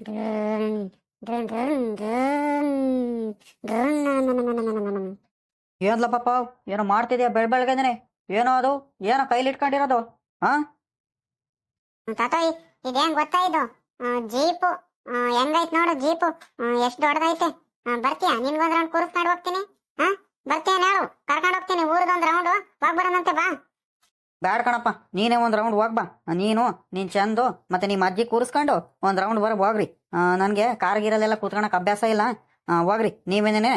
ಡ್ರನ್ ಡ್ರನ್ ಡ್ರನ್ ಡ್ರನ್ ಡ್ರನ್. ಏನ್ಲ ಪಾಪ, ಏನೋ ಮಾಡ್ತಿದ್ಯಾ ಬೆಳಗ್ಗೆನೆ? ಏನೋ ಅದು, ಏನೋ ಕೈಲಿ ಇಟ್ಕೊಂಡಿರೋದು? ಹಾ, ತಾತೋಯ್, ಇದೇನ್ ಗೊತ್ತಾ ಇದು? ಜೀಪು. ಹೆಂಗೈತ್ ನೋಡು ಜೀಪು, ಎಷ್ಟ್ ದೊಡ್ಡದೈತೆ. ಬರ್ತೀಯಾ? ನಿನ್ಗೊಂದ್ ರೌಂಡ್ ಕೂರಿಸ್ಕೊಂಡು ಹೋಗ್ತೀನಿ. ಹಾ, ಬರ್ತೀಯಾ ಹೇಳು? ಕರ್ಕೊಂಡು ಹೋಗ್ತೀನಿ ಊರ್ದೊಂದ್ ರೌಂಡ್ ಹೋಗ್ಬರೋಣಂತೆ, ಬಾ. ಬ್ಯಾಡ್ ಕಣಪ್ಪ, ನೀನೇ ಒಂದು ರೌಂಡ್ ಹೋಗ್ಬಾ. ನೀನ್ ಚಂದು ಮತ್ತೆ ನಿಮ್ಮ ಅಜ್ಜಿ ಕೂರಿಸ್ಕೊಂಡು ಒಂದು ರೌಂಡ್ ಹೋಗ್ರಿ. ನನಗೆ ಕಾರ್ ಕೂತ್ಕೊಳಕ್ ಅಭ್ಯಾಸ ಇಲ್ಲ. ಹೋಗ್ರಿ ನೀವೇನೇನೆ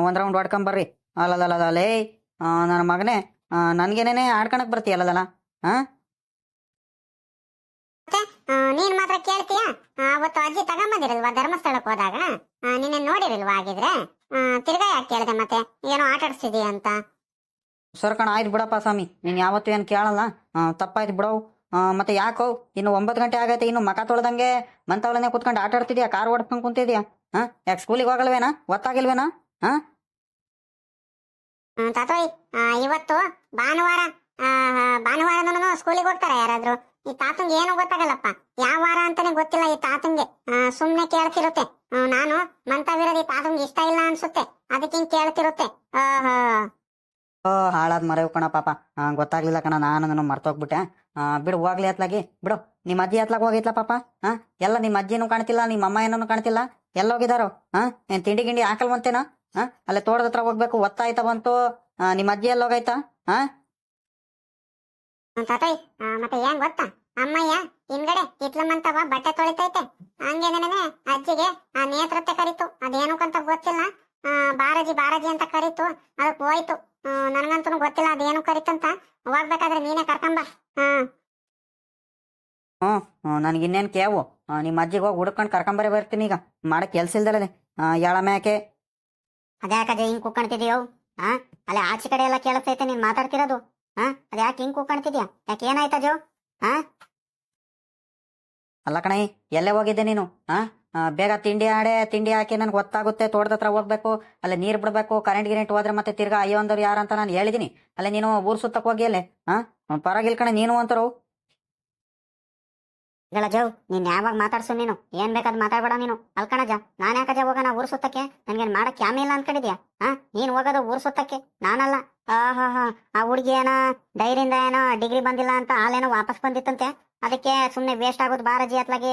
ಒಂದು ರೌಂಡ್ ಹೊಡ್ಕೊಂಬರ್ರಿ. ಅಲ್ಲೇ ನನ್ನ ಮಗನೇ, ನನ್ಗೇನೇನೆ ಆಡ್ಕೊಳಕ್ ಬರ್ತೀಯಲ್ಲಲ್ಲ? ಹಾ, ನೀನ್ ಮಾತ್ರ ಕೇಳ್ತೀಯಾ? ಅವತ್ತು ಅಜ್ಜಿ ತಗೊಂಬಂದಿರಲ್ವಾ ಧರ್ಮಸ್ಥಳಕ್ಕೆ ಹೋದಾಗ? ನಿನ್ನೆ ನೋಡಿರಲ್ವಾ? ಆಗಿದ್ರೆ ತಿರ್ಗಾ ಯಾಕೆ ಕೇಳ್ದೆ ಮತ್ತೆ? ಏನೋ ಆಟ ಆಡಿಸ್ತಿದೀಯ ಅಂತ. ಸರ್ಕಣ ಆಯ್ತು ಬಿಡಪ್ಪ ಸ್ವಾಮಿ, ನೀನು ಯಾವತ್ತೂ ಏನು ಕೇಳಲ್ಲ. ತಪ್ಪಾಯ್ತು ಬಿಡವು. ಮತ್ತೆ ಯಾಕೋ ಇನ್ನು 9 ಗಂಟೆ ಆಗೈತೆ, ಇನ್ನು ಮಕ ತೊಳ್ದಂಗೆ ಮಂತವಳನೆ ಕೂತ್ಕೊಂಡು ಆಟ ಆಡ್ತಿದ್ಯಾ, ಕಾರ್ ಓಡಿಸ್ಕೊಂಡು ಕುಂತಿದ್ಯಾ? ಯಾಕೆ ಸ್ಕೂಲಿಗೆ ಹೋಗಲ್ವೇನಾ? ಗೊತ್ತಾಗಿಲ್ವೇನಾ? ಹಾ, ತಾತೋಯ್, ಇವತ್ತು ಭಾನುವಾರ. ಭಾನುವಾರನೂ ಸ್ಕೂಲಿಗೆ ಹೋಗ್ತಾರ ಯಾರಾದ್ರೂ? ಈ ತಾತಂಗೆ ಏನು ಗೊತ್ತಾಗಲ್ಲಪ್ಪ. ಯಾವ ವಾರ ಅಂತಾನೆ ಗೊತ್ತಿಲ್ಲ ಈ ತಾತಂಗೆ. ಸುಮ್ನೆ ಕೇಳ್ತಿರುತ್ತೆ. ನಾನು ಮಂತವಿರೋದು ಈ ತಾತಂಗೆ ಇಷ್ಟ ಇಲ್ಲ ಅನ್ಸುತ್ತೆ, ಅದಕ್ಕೆ ಹಿಂಗ್ ಕೇಳ್ತಿರುತ್ತೆ. ಹಾಳಾದ್ ಮರೆವು ಕಣ ಪಾಪ. ಗೊತ್ತಾಗ್ಲಿಲ್ಲ ಕಣ, ನಾನು ಮರ್ತೋಗ್ಬಿಟ್ಟೆ. ಬಿಡು, ಹೋಗ್ಲಿ ಅತ್ಲಾಗಿ ಬಿಡು. ನಿಮ್ಮ ಅಜ್ಜಿ ಅತ್ಲಾಗ ಹೋಗಿತ್ಲ ಪಾಪ? ಎಲ್ಲ ನಿಮ್ಮ ಅಜ್ಜಿನೂ ಕಾಣ್ತಿಲ್ಲ, ನಿಮ್ಮ ಅಮ್ಮ ಏನೂ ಕಾಣ್ತಿಲ್ಲ. ಎಲ್ಲ ಹೋಗಿದಾರೋ? ಏನ್ ತಿಂಡಿ ಗಿಂಡಿ ಹಾಕಲ್ವಂತೇನೋ? ಅಲ್ಲೇ ತೋಟದ ಹತ್ರ ಹೋಗ್ಬೇಕು, ಒತ್ತಾಯ್ತಾ ಬಂತು. ನಿಮ್ಮ ಅಜ್ಜಿ ಎಲ್ಲ ಹೋಗೈತಾ? ತಾತೋಯ್, ಮತ್ತೆ ಏನ್ ಗೊತ್ತಾ? ಅಮ್ಮಯ್ಯ ಹಿಂದ್ಗಡೆ ಇತ್ಲಮ್ಮಂತವ ಬಟ್ಟೆ ತೊಳಿತೈತೆ. ಹಂಗೇನೇನೆ ಅಜ್ಜಿಗೆ ನೇತ್ರತೆ ಕರೀತು. ಅದೇನಕ್ಕಂತ ಗೊತ್ತಿಲ್ಲ. ಬಾರಜಿ ಬಾರಜಿ ಅಂತ ಕರೀತು, ಅದಕ್ಕೆ ಹೋಯ್ತು. ನನ್ಗಂತೂ ಗೊತ್ತಿಲ್ಲ ಅದೇನು ಕರೀತಂತ. ಹೋಗ್ಬೇಕಾದ್ರೆ ನೀನೇ ಕರ್ಕೊಂಬ. ನನ್ಗೆ ಇನ್ನೇನು ಕೇವು? ನಿಮ್ಮ ಅಜ್ಜಿಗೆ ಹೋಗಿ ಹುಡ್ಕೊಂಡು ಕರ್ಕೊಂಬರೇ ಬರ್ತೀನಿ ಈಗ. ಮಾಡಕ್ ಕೆಲ್ಸ ಇಲ್ದಲ್ಲದೆ ಯಾಕೆ ಅದ್ಯಾಕಜ ಹಿಂಗ್ ಕುಕ್ಕಣ್ತಿದ್ಯೋ? ಅಲ್ಲೇ ಆಚೆ ಕಡೆ ಎಲ್ಲ ಕೇಳಿಸ್ತೈತೆ ನೀನ್ ಮಾತಾಡ್ತಿರೋದು. ಅದ್ಯಾಕೆ ಹಿಂಗ್ ಕುಕ್ಕಣ್ತಿದ್ಯಾ? ಯಾಕೆ ಏನಾಯ್ತಾ ಜೋ? ಅಲ್ಲ ಕಣೈ, ಎಲ್ಲೇ ಹೋಗಿದ್ದೆ ನೀನು? ಬೇಗ ತಿಂಡಿ ಹಾಕಿ ನನ್ಗೆ ಗೊತ್ತಾಗುತ್ತೆ. ತೋಟದ ಹತ್ರ ಹೋಗ್ಬೇಕು, ಅಲ್ಲೇ ನೀರ್ ಬಿಡ್ಬೇಕು. ಕರೆಂಟ್ ಹೋದ್ರೆ ಮತ್ತೆ ತಿರ್ಗಾ ಅಯ್ಯೋ ಅಂದವ್ರು ಯಾರಂತ ನಾನು ಹೇಳಿದೀನಿ. ಅಲ್ಲೇ ನೀನು ಊರ್ ಸುತ್ತಕ್ ಹೋಗಿ ಅಲ್ಲೇ ಪರವಾಗಿಲ್ ಕಣೆ ನೀನು ಅಂತರು. ಜವ್, ನೀನ್ ಯಾವಾಗ ಮಾತಾಡ್ಸು? ನೀನು ಏನ್ ಬೇಕಾದ್ ಮಾತಾಡ್ಬೇಡ ನೀನು. ಅಲ್ಕಣಜ, ನಾನ್ ಯಾಕಜ ಹೋಗೋಣ ಊರ್ ಸುತ್ತಕ್ಕೆ? ನನ್ಗೇನ್ ಮಾಡಕ್ ಕ್ಯಾಮೆ ಇಲ್ಲ ಅನ್ಕೊಂಡಿದ್ಯಾ? ನೀನ್ ಹೋಗೋದು ಊರ್ ಸುತ್ತಕ್ಕೆ, ನಾನಲ್ಲ. ಆ ಹುಡ್ಗಿ ಏನೋ ಡೈರಿಂದ ಏನೋ ಡಿಗ್ರಿ ಬಂದಿಲ್ಲ ಅಂತ ಹಾಲೇನೋ ವಾಪಸ್ ಬಂದಿತ್ತಂತೆ. ಅದಕ್ಕೆ ಸುಮ್ನೆ ವೇಸ್ಟ್ ಆಗೋದು ಬಾರಜಿ ಅತ್ಲಾಗಿ.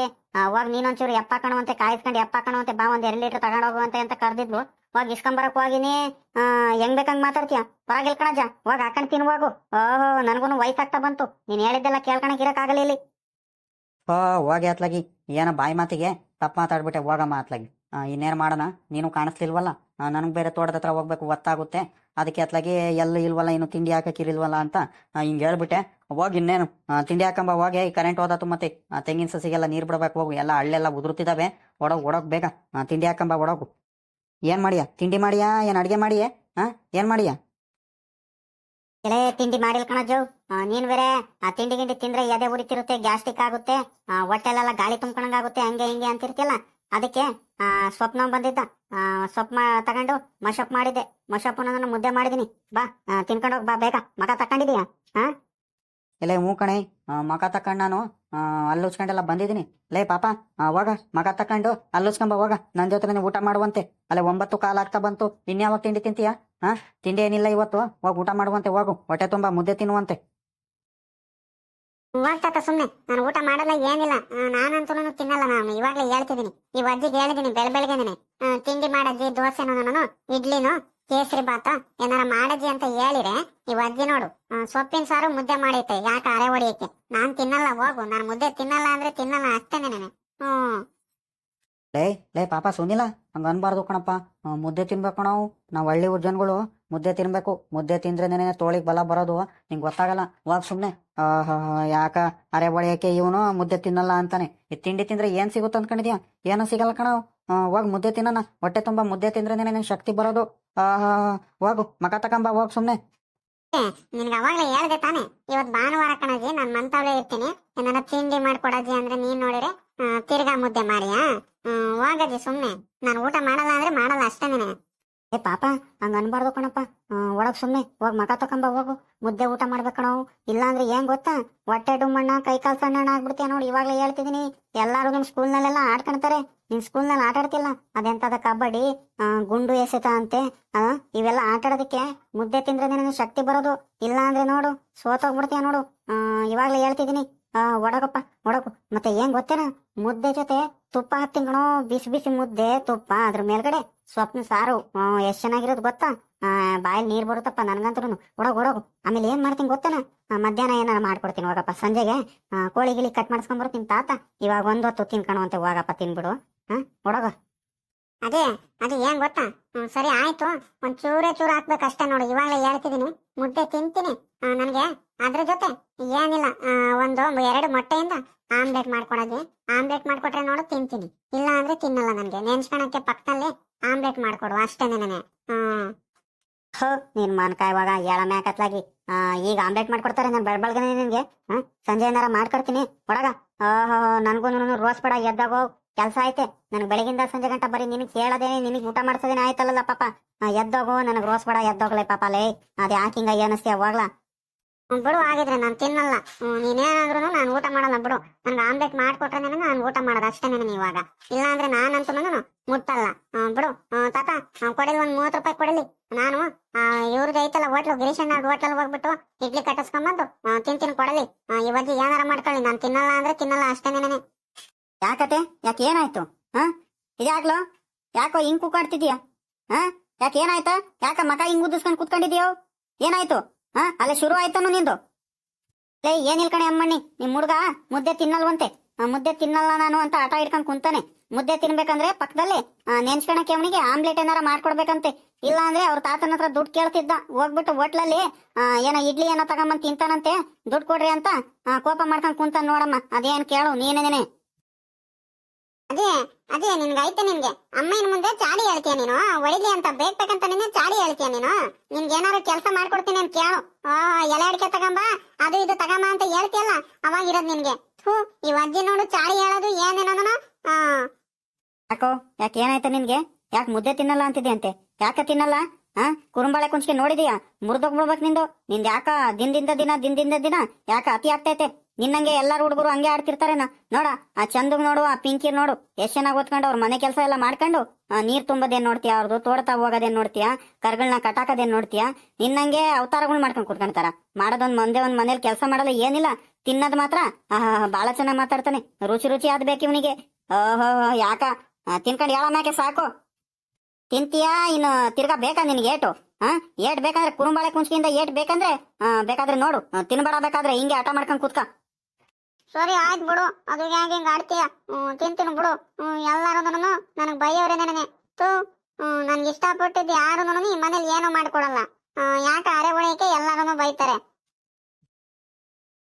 ಹೋಗ್ ನೀನೊಂಚೂರು ಎಪ್ಪ ಹಾಕೋಣವಂತೆ, ಕಾಯಿಸ್ಕೊಂಡು ಎಪ್ಪ ಹಾಕೋಣವಂತೆ, ಬಾ ಒಂದ್ 2 ಲೀಟರ್ ತಗೊಂಡ್ ಹೋಗುವಂತೆ ಅಂತ ಕರ್ದಿದ್ಲು. ಹೋಗಿ ಇಸ್ಕೊಂಬರಕ್ ಹೋಗಿನಿ. ಹೆಂಗ್ ಬೇಕಂಗ್ ಮಾತಾಡ್ತೀಯ? ಪರವಾಗಿಲ್ ಕಣಜ, ಹೋಗ್ ಹಾಕೊಂಡ್ ತಿನ್ ಹೋಗು. ನನ್ಗೂನು ವಯಸ್ಸಾಗ್ತಾ ಬಂತು, ನೀನ್ ಹೇಳಿದ್ದೆಲ್ಲ ಕೇಳ್ಕೊಳಕ್ ಇರಕ್ಕಾಗಲ್ಲ ಇಲ್ಲಿ. ಹೋಗಿ ಅತ್ಲಾಗಿ, ಏನೋ ಬಾಯಿ ಮಾತಿಗೆ ತಪ್ಪು ಮಾತಾಡ್ಬಿಟ್ಟೆ. ಹೋಗಮ್ಮ ಅತ್ಲಾಗಿ, ಇನ್ನೇನು ಮಾಡೋಣ? ನೀನು ಕಾಣಿಸ್ಲಿಲ್ವಲ್ಲ, ನನಗೆ ಬೇರೆ ತೋಟದ ಹತ್ರ ಹೋಗ್ಬೇಕು, ಒತ್ತಾಗುತ್ತೆ. ಅದಕ್ಕೆ ಅತ್ಲಾಗಿ ಎಲ್ಲ ಇಲ್ವಲ್ಲ, ಇನ್ನು ತಿಂಡಿ ಹಾಕಕ್ಕಿಲ್ವಲ್ಲ ಅಂತ ಹಿಂಗೆ ಹೇಳ್ಬಿಟ್ಟೆ. ಹೋಗಿ ಇನ್ನೇನು ತಿಂಡಿ ಹಾಕೊಂಬ. ಹೋಗಿ ಕರೆಂಟ್ ಹೋದತ್ತು, ಮತ್ತೆ ತೆಂಗಿನ ಸಸಿಗೆಲ್ಲ ನೀರು ಬಿಡ್ಬೇಕು. ಹೋಗು, ಎಲ್ಲ ಹಳ್ಳೆಲ್ಲ ಉದುರುತ್ತಿದ್ದಾವೆ. ಒಡೋಗ್ ಬೇಗ ತಿಂಡಿ ಹಾಕೊಂಬ. ಒಡೋಗು. ಏನು ಮಾಡಿಯಾ? ತಿಂಡಿ ಮಾಡಿಯಾ? ಏನು ಅಡುಗೆ ಮಾಡಿಯೇ? ಏನು ಮಾಡಿಯಾ? ಎಲೆ ತಿಂಡಿ ಮಾಡಿಲ್ ಕಣಜು. ನೀನ್ ಬೇರೆ ಆ ತಿಂಡಿ ಗಿಂಡಿ ತಿಂದ್ರೆ ಎದೆ ಉರಿತಿರುತ್ತೆ, ಗ್ಯಾಸ್ಟ್ರಿಕ್ ಆಗುತ್ತೆ, ಹೊಟ್ಟೆಲೆಲ್ಲ ಗಾಳಿ ತುಂಬ್ಕೊಂಡಂಗಾಗುತ್ತೆ, ಹಂಗೆ ಹಿಂಗೆ ಅಂತಿರ್ತಿಯಲ್ಲ. ಅದಕ್ಕೆ ಸೊಪ್ಪು ಬಂದಿದ್ದ. ಸೊಪ್ಪು ತಗೊಂಡು ಮಶಪ್ ಮಾಡಿದ್ದೆ. ಮಶಪ್ಪು ಮುದ್ದೆ ಮಾಡಿದೀನಿ. ಬಾ ತಿನ್ಕೊಂಡು ಹೋಗ್, ಬಾ ಬೇಗ. ಮಗ ತಕೊಂಡಿದೀಯಾ? ಎಲೆ ಹ್ಞೂ ಕಣೆ, ಮಗ ತಕೊಂಡು ನಾನು ಅಲ್ಲುಚ್ಕೊಂಡೆಲ್ಲ ಬಂದಿದ್ದೀನಿ. ಲೇ ಪಾಪ, ಹೋಗ ಮಗ ತಕೊಂಡು ಅಲ್ಲುಚ್ಕೊಂಬ. ಹೋಗ ನನ್ನ ಜೊತೆ ಊಟ ಮಾಡುವಂತೆ. ಅಲ್ಲೇ 9 ಕಾಲ ಆಗ್ತಾ ಬಂತು, ಇನ್ಯಾವಾಗ ತಿಂಡಿ ತಿಂತೀಯಾ? ತಿಂಡಿ ಏನಿಲ್ಲ ಇವತ್ತು. ಹೋಗಿ ಊಟ ಮಾಡುವಂತೆ, ಹೋಗು. ಹೊಟ್ಟೆ ತುಂಬಾ ಮುದ್ದೆ ತಿನ್ನುವಂತೆ. ಹೋಗ್ತಾತ ಸುಮ್ನೆ. ನಾನು ಊಟ ಮಾಡಲ್ಲ, ಏನಿಲ್ಲ. ನಾನಂತೂ ತಿನ್ನಲ್ಲ. ನಾನು ಇವಾಗ್ಲೇ ಹೇಳ್ತಿದ್ದೀನಿ, ಈ ಅಜ್ಜಿಗೆ ಹೇಳಿದೀನಿ ಬೆಳಗ್ಗೆನೆ. ತಿಂಡಿ ಮಾಡಜ್ಜಿ, ದೋಸೆನೋ ನಾನು ಇಡ್ಲಿನೋ ಕೇಸರಿ ಬಾತ ಏನಾರ ಮಾಡಜ್ಜಿ ಅಂತ ಹೇಳಿದ್ರೆ, ಈ ಅಜ್ಜಿ ನೋಡು ಸೊಪ್ಪಿನ ಸಾರು ಮುದ್ದೆ ಮಾಡೈತೆ. ಯಾಕೆ ಅರೆ ಹೊಡಿಯಕ್ಕೆ? ನಾನ್ ತಿನ್ನಲ್ಲ, ಹೋಗು. ನಾನು ಮುದ್ದೆ ತಿನ್ನಲ್ಲ ಅಂದ್ರೆ ತಿನ್ನಲ್ಲ, ಅಷ್ಟೇನೆ. ಲೇ ಪಾಪ ಸುನಿಲ್ಲ, ಹಂಗ ಅನ್ಬಾರ್ದು ಕಣಪ್ಪ. ಮುದ್ದೆ ತಿನ್ಬೇಕು ನಾವು ಹಳ್ಳಿ ಊರ್ ಜನಗಳು. ಮುದ್ದೆ ತಿನ್ಬೇಕು. ಮುದ್ದೆ ತಿಂದ್ರೇನೆ ತೋಳಿಗೆ ಬಲ ಬರೋದು. ನಿಂಗೆ ಗೊತ್ತಾಗಲ್ಲ. ಹೋಗ್ ಸುಮ್ನೆ. ಯಾಕ ಅರೆ ಹೊಡೆಯಕ್ಕೆ ಇವನು ಮುದ್ದೆ ತಿನ್ನಲ್ಲ ಅಂತಾನೆ. ಈ ತಿಂಡಿ ತಿಂದ್ರೆ ಏನ್ ಸಿಗುತ್ತೆ ಅಂದ್ಕೊಂಡಿದ್ಯಾ? ಏನೋ ಸಿಗಲ್ಲ ಕಣವು. ಹೋಗ್ ಮುದ್ದೆ ತಿನ್ನೋಣ. ಹೊಟ್ಟೆ ತುಂಬಾ ಮುದ್ದೆ ತಿಂದ್ರೇನೆ ನಂಗೆ ಶಕ್ತಿ ಬರೋದು. ಹೋಗು ಮಕ ತಕೊಂಬ, ಹೋಗ್ ಸುಮ್ನೆ. ನಿನ್ಗೆ ಅವಾಗ್ಲೇ ಹೇಳ್ದೆ ತಾನೆ, ಇವತ್ ಭಾನುವಾರ ಕಣಜಿ, ನಾನ್ ಮಂತವಳೆ ಇರ್ತೀನಿ. ಏನಾರ ತಿಂಡಿ ಮಾಡ್ಕೊಡಜ್ಜಿ ಅಂದ್ರೆ ನೀನ್ ನೋಡಿದ್ರೆ ತಿರ್ಗಾ ಮುದ್ದೆ ಮಾಡಿಯಾ? ಹೋಗಜ್ಜಿ ಸುಮ್ನೆ. ನಾನು ಊಟ ಮಾಡಲ್ಲ ಅಂದ್ರೆ ಮಾಡಲ್ಲ, ಅಷ್ಟೇನೆ. ಏ ಪಾಪ ಹಂಗ ಅನ್ಬಾರ್ದು ಕಣಪ್ಪ. ಒಳಗ್ ಸುಮ್ನೆ ಹೋಗ್ ಮಗ ತಕೊಂಬ ಹೋಗು. ಮುದ್ದೆ ಊಟ ಮಾಡ್ಬೇಕು ನಾವು. ಇಲ್ಲಾಂದ್ರೆ ಏನ್ ಗೊತ್ತಾ, ಹೊಟ್ಟೆ ಡುಮ್ಮಣ್ಣ ಕೈ ಕಾಲ್ ಸಣ್ಣ ಆಗ್ಬಿಡ್ತೀಯ ನೋಡಿ. ಇವಾಗ್ಲೇ ಹೇಳ್ತಿದೀನಿ, ಎಲ್ಲಾರು ನಿಮ್ ಸ್ಕೂಲ್ನಲ್ಲೆಲ್ಲ ಆಡ್ಕೊಂತಾರೆ. ನಿಮ್ ಸ್ಕೂಲ್ನಲ್ಲಿ ಆಟ ಆಡ್ತಿಲ್ಲ ಅದೆಂತದ ಕಬಡ್ಡಿ, ಗುಂಡು ಎಸೆತ ಅಂತೆ. ಇವೆಲ್ಲ ಆಟ ಆಡೋದಕ್ಕೆ ಮುದ್ದೆ ತಿಂದ್ರೆ ನಿನಗೆ ಶಕ್ತಿ ಬರೋದು. ಇಲ್ಲ ಅಂದ್ರೆ ನೋಡು ಸೋತೋಗ್ಬಿಡ್ತೀಯ ನೋಡು. ಇವಾಗ್ಲೇ ಹೇಳ್ತಿದೀನಿ, ಒಡಗಪ್ಪ ಒಡಗು. ಮತ್ತೆ ಏನ್ ಗೊತ್ತೇನ, ಮುದ್ದೆ ಜೊತೆ ತುಪ್ಪ ಹಾಕ್ತೀನಿ ಕಣೋ. ಬಿಸಿ ಬಿಸಿ ಮುದ್ದೆ ತುಪ್ಪ, ಅದ್ರ ಮೇಲ್ಗಡೆ ಸ್ವಪ್ನ ಸಾರು. ಎಷ್ಟ್ ಚೆನ್ನಾಗಿರೋದು ಗೊತ್ತಾ. ಬಾಯಲ್ಲಿ ನೀರ್ ಬರುತ್ತಪ್ಪ ನನ್ಗಂತೂ. ಒಡಗು. ಆಮೇಲೆ ಏನ್ ಮಾಡ್ತೀನಿ ಗೊತ್ತೇನ, ಮಧ್ಯಾಹ್ನ ಏನಾರ ಮಾಡ್ಕೊಡ್ತೀನಿ ಹೋಗಪ್ಪ. ಸಂಜೆಗೆ ಕೋಳಿ ಗಿಳಿ ಕಟ್ ಮಾಡಿಸ್ಕೊಂಡ್ಬರ್ತೀನಿ ತಾತ. ಇವಾಗ ಒಂದೊತ್ತು ತಿನ್ಕಣು ಅಂತ ಹೋಗಪ್ಪ, ತಿನ್ಬಿಡು. ಒಡಗ. ಅದೇ ಏನ್ ಗೊತ್ತಾ, ಸರಿ ಆಯ್ತು. ಒಂದ್ ಚೂರೇ ಚೂರು ಹಾಕ್ಬೇಕಷ್ಟೇ ನೋಡು. ಇವಾಗಲೇ ಹೇಳ್ತಿದೀನಿ, ಮುದ್ದೆ ತಿಂತೀನಿ. ನನಗೆ ಅದ್ರ ಜೊತೆ ಏನಿಲ್ಲ, ಒಂದು 2 ಮೊಟ್ಟೆಯಿಂದ ಆಮ್ಲೆಟ್ ಮಾಡ್ಕೊಡೋದು. ಆಮ್ಲೆಟ್ ಮಾಡ್ಕೊಟ್ರೆ ನೋಡು ತಿಂತೀನಿ. ಇಲ್ಲ ಅಂದ್ರೆ ತಿನ್ನಲ್ಲ. ನನ್ಗೆ ನೆನ್ಸ್ಕೊಳಕ್ಕೆ ಪಕ್ಕದಲ್ಲೇ ಆಮ್ಲೆಟ್ ಮಾಡ್ಕೊಡು ಅಷ್ಟೇನೆ ನನಗೆ. ನೀನ್ ಮನ್ಕಾಯುವಾಗ ಎಳ ಮ್ಯಾಕತ್ಲಾಗಿ ಈಗ ಆಮ್ಲೆಟ್ ಮಾಡ್ಕೊಡ್ತಾರೆ. ನಾನು ಬೆಳಬೆಳಗನೆ ನಿನ್ಗೆ ಸಂಜೆ ಏನಾರ ಮಾಡ್ಕೊಡ್ತೀನಿ ಒಳಗ. ನನ್ಗೂ ರೋಸ್ ಬೇಡ, ಎದ್ದಾಗೋ ಕೆಲ್ಸ ಐತೆ. ನನ್ಗೆ ಬೆಳಗಿಂದ ಸಂಜೆ ಗಂಟ ಬರೀ ನಿನಗೆ ಹೇಳೋದೇನೆ, ನಿನಗೆ ಊಟ ಮಾಡ್ಸೋದೇನೆ ಆಯ್ತಲ್ಲ ಪಾಪ. ಎದ್ದೋಗು, ನನಗೆ ರೋಸ್ ಬೇಡ, ಎದ್ದೋಗ್ಲೆ ಪಾಪ. ಲೇ ಅದ್ ಯಾಕೆ ಹಿಂಗ ಏನಸ್ತಿ ಅವಾಗ್ಲ. ಬಿಡು, ಆಗಿದ್ರೆ ನಾನು ತಿನ್ನಲ್ಲ. ನೀನೇನಾದ್ರೂ ನಾನು ಊಟ ಮಾಡಲ್ಲ ಬಿಡು. ನನ್ಗೆ ಆಮ್ಲೆಟ್ ಮಾಡ್ಕೊಟ್ರೆ ನಾನು ಊಟ ಮಾಡೋದು ಅಷ್ಟೇ ನನಗೆ ಇವಾಗ. ಇಲ್ಲ ಅಂದ್ರೆ ನಾನಂತೂ ಮುಟ್ಟಲ್ಲ. ಬಿಡು ತಾತ, ಕೊಡಲಿ ಒಂದ್ 30 ರೂಪಾಯಿ ಕೊಡಲಿ. ನಾನು ಇವ್ರದ್ದು ಐತಲ್ಲ ಹೋಟ್ಲು, ಗಿರೀಶಣ್ಣ ಹೋಟ್ಲಲ್ಲಿ ಹೋಗ್ಬಿಟ್ಟು ಇಡ್ಲಿ ಕಟ್ಟಿಸ್ಕೊಂಬಂದು ತಿಂತೀನಿ ಕೊಡಲಿ. ಇವತ್ತು ಏನಾರ ಮಾಡ್ಕೊಳ್ಳಿ, ನಾನು ತಿನ್ನಲ್ಲ ಅಂದ್ರೆ ತಿನ್ನಲ್ಲ ಅಷ್ಟೇ ನನಗೆ. ಯಾಕತೆ, ಯಾಕೆ ಏನಾಯ್ತು? ಇದಾಗ್ಲೋ ಯಾಕೋ ಹಿಂಗ್ ಕೂಕಾಡ್ತಿದ್ಯಾ? ಯಾಕೆ ಏನಾಯ್ತಾ? ಯಾಕ ಮಕ ಹಿಂಗ್ ಉದಿಸ್ಕೊಂಡ್ ಕೂತ್ಕೊಂಡಿದ್ಯೋ? ಏನಾಯ್ತು? ಅಲ್ಲೇ ಶುರು ಆಯ್ತಾನು ನಿಂದು. ಲೇ ಏನಿಲ್ ಕಣೆ ಅಮ್ಮಣ್ಣಿ, ನಿಮ್ ಹುಡ್ಗ ಮುದ್ದೆ ತಿನ್ನಲ್ವಂತೆ. ಮುದ್ದೆ ತಿನ್ನಲ್ಲ ನಾನು ಅಂತ ಆಟ ಇಟ್ಕೊಂಡ್ ಕುಂತಾನೆ. ಮುದ್ದೆ ತಿನ್ಬೇಕಂದ್ರೆ ಪಕ್ಕದಲ್ಲಿ ನೆನ್ಸ್ಕೊಳಕ್ಕೆ ಅವನಿಗೆ ಆಮ್ಲೆಟ್ ಏನಾರ ಮಾಡ್ಕೊಡ್ಬೇಕಂತೆ. ಇಲ್ಲ ಅಂದ್ರೆ ಅವ್ರ ತಾತನ ಹತ್ರ ದುಡ್ಡು ಕೇಳ್ತಿದ್ದ. ಹೋಗ್ಬಿಟ್ಟು ಹೋಟ್ಲಲ್ಲಿ ಏನೋ ಇಡ್ಲಿ ಏನೋ ತಗೊಂಬಂದ್ ತಿಂತಾನಂತೆ. ದುಡ್ಡು ಕೊಡ್ರಿ ಅಂತ ಕೋಪ ಮಾಡ್ಕೊಂಡ್ ಕುಂತಾನ ನೋಡಮ್ಮ. ಅದೇನ್ ಕೇಳು ನೀನೇನೆ. ಅದೇ ನಿನ್ಗೈತೆ. ನಿನ್ಗೆ ಅಮ್ಮನ ಮುಂದೆ ಚಾಡಿ ಹೇಳ್ತೀಯ ನೀನು. ಒಳಿಲಿ ಅಂತ ಬೇಕಂತ ನೀನು ಚಾಡಿ ಹೇಳ್ತೀಯ ನೀನು. ನಿನ್ಗೆ ಏನಾದ್ರು ಕೆಲಸ ಮಾಡ್ಕೊಡ್ತೀನಿ ಅಂತ ಕೇಳು. ಎಲೆ ಅಡಿಕೆ ತಗೊಂಬ, ಅದು ಇದು ತಗೊಂಬ ಅಂತ ಹೇಳ್ತೀಯಲ್ಲ, ಅವಾಗ ಇರೋದ್ ನಿನ್ಗೆ. ಈ ಅಜ್ಜಿ ನೋಡು ಚಾಡಿ ಹೇಳೋದು ಏನೇನೋ. ಯಾಕೋ, ಯಾಕೆ ಏನಾಯ್ತ ನಿನ್ಗೆ? ಯಾಕೆ ಮುದ್ದೆ ತಿನ್ನಲ್ಲ ಅಂತಿದ್ದೆ? ಯಾಕೆ ತಿನ್ನಲ್ಲ? ಕುರುಂಬಾಳೆ ಕುಂಚ್ಕೆ ನೋಡಿದೀಯಾ? ಮುರಿದೋಗ್ಬಿಡ್ಬೇಕು ನಿಂದು. ನಿಂದ ಯಾಕ ದಿನದಿಂದ ದಿನ ಯಾಕ ಅತಿ ಆಗ್ತೈತೆ? ನಿನ್ನಂಗೆ ಎಲ್ಲಾರು ಹುಡುಗರು ಹಂಗೆ ಆಡ್ತಿರ್ತಾರೇನ? ನೋಡ ಆ ಚಂದಗ್ ನೋಡು, ಆ ಪಿಂಕಿ ನೋಡು, ಎಷ್ಟ್ ಚೆನ್ನಾಗಿ ಓದ್ಕೊಂಡು ಅವ್ರ ಮನೆ ಕೆಲಸ ಎಲ್ಲ ಮಾಡ್ಕೊಂಡು ನೀರ್ ತುಂಬದೇನ್ ನೋಡ್ತೀಯ? ಅವ್ರದ್ದು ತೋಡ್ತಾ ಹೋಗೋದೇನ್ ನೋಡ್ತೀಯಾ? ಕರ್ಗಳನ್ನ ಕಟಾಕದೇನ್ ನೋಡ್ತೀಯಾ? ನಿನ್ನಂಗೆ ಅವತಾರಗಳು ಮಾಡ್ಕೊಂಡ್ ಕುತ್ಕೊಂತಾರ. ಮಾಡೋದೊಂದ್ ಒಂದ್ ಮನೇಲಿ ಕೆಲಸ ಮಾಡಲ್ಲ, ಏನಿಲ್ಲ. ತಿನ್ನೋದ್ ಮಾತ್ರ ಬಾಳ ಚೆನ್ನಾಗ್ ಮಾತಾಡ್ತಾನೆ. ರುಚಿ ಆದ್ ಬೇಕು ಇವನಿಗೆ. ಯಾಕ ತಿನ್ಕೊಂಡು ಹೇಳ ಮ್ಯಾಕೆ ಸಾಕು. ತಿಂತೀಯಾ ಇನ್ನು ತಿರ್ಗಾ ಬೇಕಾ ನಿನ್ಗೆ ಏಟು? ಏಟ್ ಬೇಕಂದ್ರೆ ಕುರುಂಬಾಳೆ ಕುಂಚ್ಕಿಂದ ಏಟ್ ಬೇಕಂದ್ರೆ ಬೇಕಾದ್ರೆ ನೋಡು. ತಿನ್ಬೇಡ ಬೇಕಾದ್ರೆ ಹಿಂಗೆ ಆಟ ಮಾಡ್ಕೊಂಡ್ ಕೂತ್ಕ. ಸರಿ ಆಯ್ತು ಬಿಡು, ಅದು ಹೆಂಗೆ ಹಿಂಗೆ ಆಡ್ತೀಯ. ತಿಂತೀನಿ ಬಿಡು. ಎಲ್ಲಾರು ನನಗೆ ಬೈಯವ್ರೆ ನನಗೆ. ನನ್ಗೆ ಇಷ್ಟಪಟ್ಟಿದ್ದು ಯಾರು ಈ ಮನೇಲಿ ಏನೋ ಮಾಡ್ಕೊಡಲ್ಲ. ಯಾಕೆ ಅರೆ ಉಳಿಯಕ್ಕೆ ಎಲ್ಲ